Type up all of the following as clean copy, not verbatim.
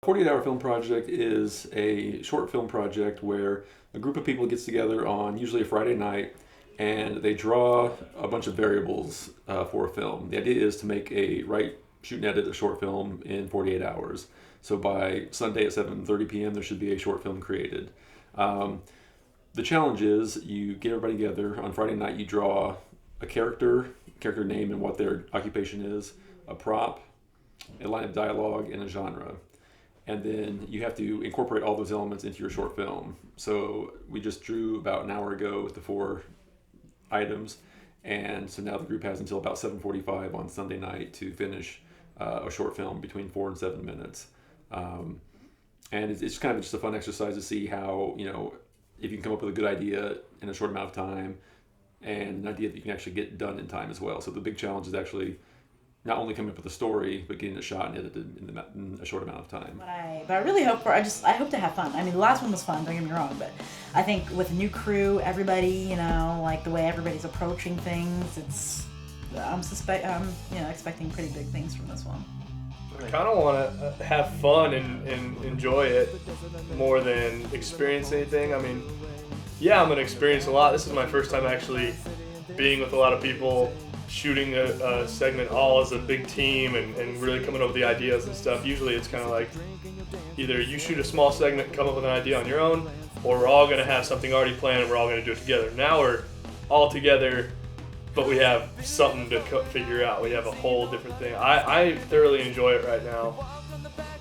48 Hour Film Project is a short film project where a group of people gets together on usually a Friday night and they draw a bunch of variables for a film. The idea is to make write, shoot, and edit a short film in 48 hours. So by Sunday at 7:30 p.m. there should be a short film created. The challenge is you get everybody together on Friday night, you draw a character name and what their occupation is, a prop, a line of dialogue, and a genre. And then you have to incorporate all those elements into your short film. So we just drew about an hour ago with the 4 items, and so now the group has until about 7:45 on Sunday night to finish a short film between 4 and 7 minutes. And it's kind of just a fun exercise to see how, if you can come up with a good idea in a short amount of time, and an idea that you can actually get done in time as well. So the big challenge is actually not only coming up with a story, but getting it shot and edited in a short amount of time. But I really hope I hope to have fun. I mean, the last one was fun, don't get me wrong, but I think with a new crew, everybody, like the way everybody's approaching things, I'm expecting pretty big things from this one. I kind of want to have fun and enjoy it more than experience anything. I mean, yeah, I'm going to experience a lot. This is my first time actually being with a lot of people, shooting a segment all as a big team and really coming up with the ideas and stuff. Usually it's kind of like either you shoot a small segment and come up with an idea on your own, or we're all going to have something already planned and we're all going to do it together. Now we're all together, but we have something to figure out. We have a whole different thing. I thoroughly enjoy it right now.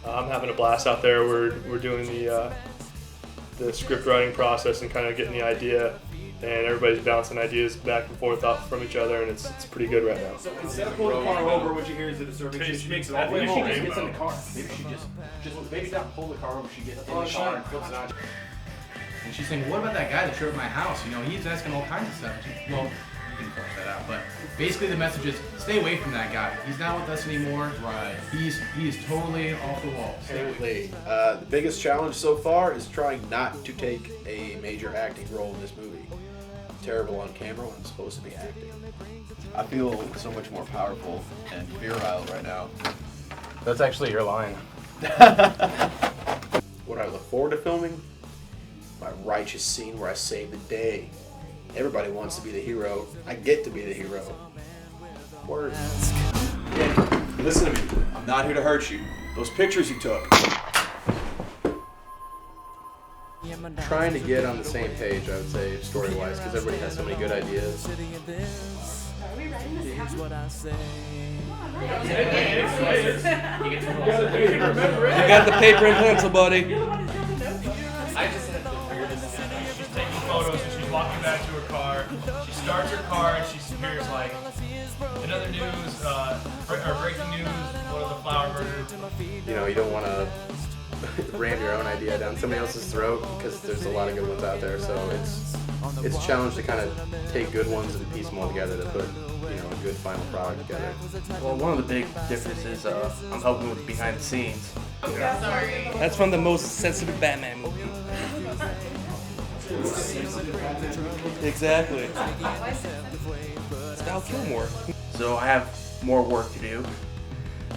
I'm having a blast out there. We're doing the script writing process and kind of getting the idea, and everybody's bouncing ideas back and forth off from each other, and it's pretty good right now. So instead of pulling the car over, what you hear is a disturbance. She makes it all the way home. Maybe she just gets in the car. Maybe she just maybe not pull the car over. She gets in the car and flips it on. And she's saying, "What about that guy that showed up at my house? He's asking all kinds of stuff." Well, you can flush that out, but basically the message is, stay away from that guy. He's not with us anymore. Right. He's totally off the wall. Absolutely. The biggest challenge so far is trying not to take a major acting role in this movie. I'm terrible on camera when I'm supposed to be acting. I feel so much more powerful and virile right now. That's actually your line. What I look forward to filming? My righteous scene where I save the day. Everybody wants to be the hero. I get to be the hero. Word. Yeah, listen to me. I'm not here to hurt you. Those pictures you took. Trying to get on the same page, I would say, story-wise, because everybody has so many good ideas. Are we writing this down? You got the paper and pencil, buddy. I just had to figure this out. She's taking photos and she's walking back to her car. She starts her car and she hears in other news, or breaking news, one of the flower murders. You don't want to ram your own idea down somebody else's throat, because there's a lot of good ones out there. So it's a challenge to kind of take good ones and piece them all together to put a good final product together. Well, one of the big differences is I'm helping with behind the scenes. Yeah. Sorry. That's from the most sensitive Batman movie. Exactly. It's Val Kilmer. So I have more work to do.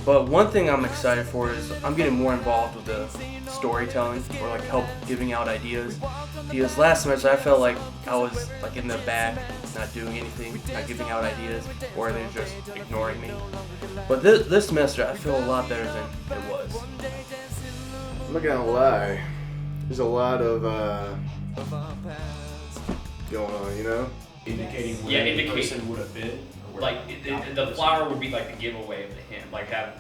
But one thing I'm excited for is I'm getting more involved with the storytelling, or help giving out ideas. Because last semester I felt like I was in the back, not doing anything, not giving out ideas, or they're just ignoring me. But this semester I feel a lot better than it was. I'm not gonna lie. There's a lot of going on, Indicating where the person would have been. The flower would be the giveaway of the hint, have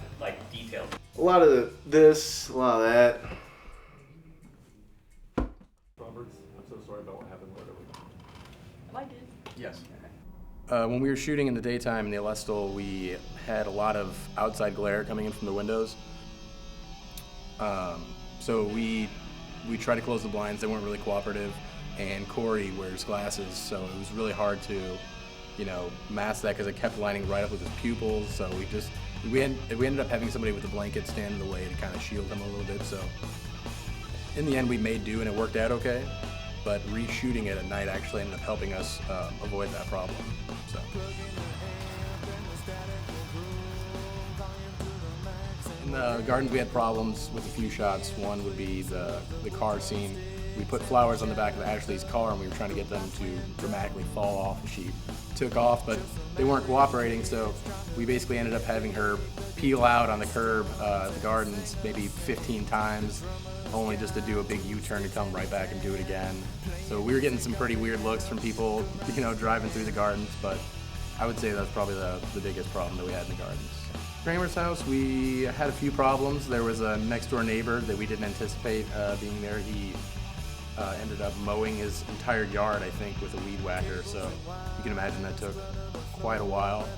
details. A lot of this, a lot of that. Roberts, I'm so sorry about what happened earlier. I liked it. Yes. When we were shooting in the daytime in the Alestal, we had a lot of outside glare coming in from the windows. So we tried to close the blinds. They weren't really cooperative, and Corey wears glasses, so it was really hard to, mask that because it kept lining right up with his pupils. So we ended up having somebody with a blanket stand in the way to kind of shield him a little bit. So in the end, we made do, and it worked out okay. But reshooting it at night actually ended up helping us avoid that problem. So. In the gardens, we had problems with a few shots. One would be the car scene. We put flowers on the back of Ashley's car, and we were trying to get them to dramatically fall off, and she took off, but they weren't cooperating, so we basically ended up having her peel out on the curb at the gardens maybe 15 times, only just to do a big U-turn to come right back and do it again. So we were getting some pretty weird looks from people, driving through the gardens, but I would say that's probably the biggest problem that we had in the gardens. Kramer's house, we had a few problems. There was a next-door neighbor that we didn't anticipate being there. He ended up mowing his entire yard, I think, with a weed whacker, so you can imagine that took quite a while.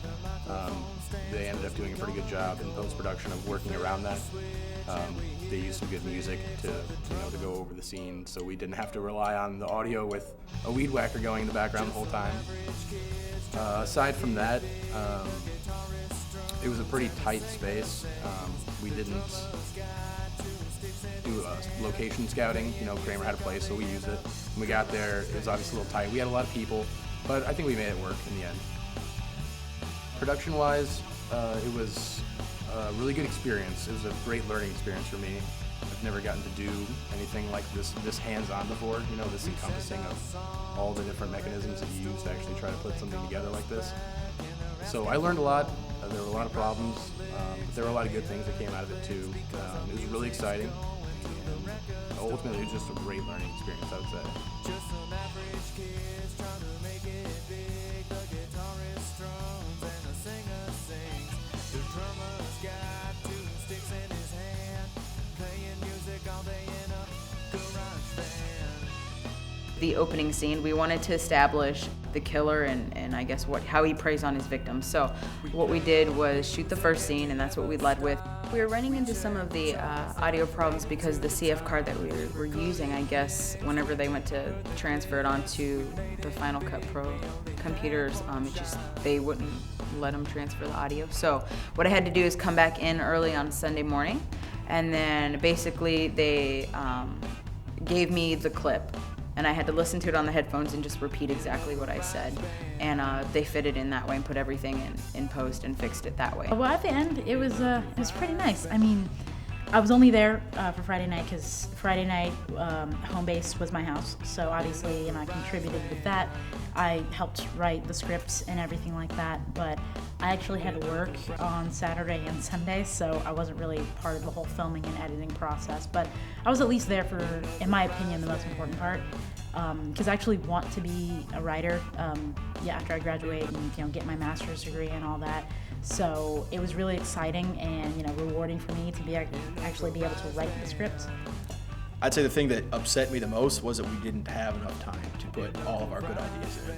They ended up doing a pretty good job in post-production of working around that. They used some good music to go over the scene, so we didn't have to rely on the audio with a weed whacker going in the background the whole time. Aside from that, it was a pretty tight space. We didn't do location scouting. Kramer had a place, so we used it. When we got there, it was obviously a little tight. We had a lot of people, but I think we made it work in the end. Production-wise, it was a really good experience. It was a great learning experience for me. I've never gotten to do anything like this hands-on before, this encompassing of all the different mechanisms that you use to actually try to put something together like this. So I learned a lot. There were a lot of problems, but there were a lot of good things that came out of it too. It was really exciting. And ultimately, it was just a great learning experience, I would say. The opening scene, we wanted to establish the killer and I guess how he preys on his victims. So what we did was shoot the first scene, and that's what we led with. We were running into some of the audio problems because the CF card that we were using, I guess, whenever they went to transfer it onto the Final Cut Pro computers, they wouldn't let them transfer the audio. So what I had to do is come back in early on Sunday morning, and then basically they gave me the clip, and I had to listen to it on the headphones and just repeat exactly what I said. And they fit it in that way and put everything in post and fixed it that way. Well, at the end, it was pretty nice. I mean, I was only there for Friday night because Friday night home base was my house. So obviously, I contributed with that. I helped write the scripts and everything like that. But I actually had to work on Saturday and Sunday, so I wasn't really part of the whole filming and editing process. But I was at least there for, in my opinion, the most important part. Because I actually want to be a writer after I graduate and get my master's degree and all that. So it was really exciting and rewarding for me to actually be able to write the script. I'd say the thing that upset me the most was that we didn't have enough time to put all of our good ideas in.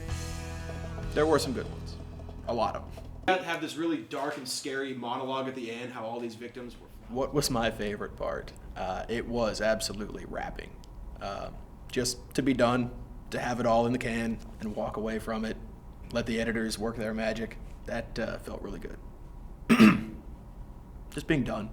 There were some good ones, a lot of them. Have this really dark and scary monologue at the end, how all these victims were. What was my favorite part? It was absolutely rapping. Just to be done, to have it all in the can and walk away from it, let the editors work their magic, that felt really good. Just being done.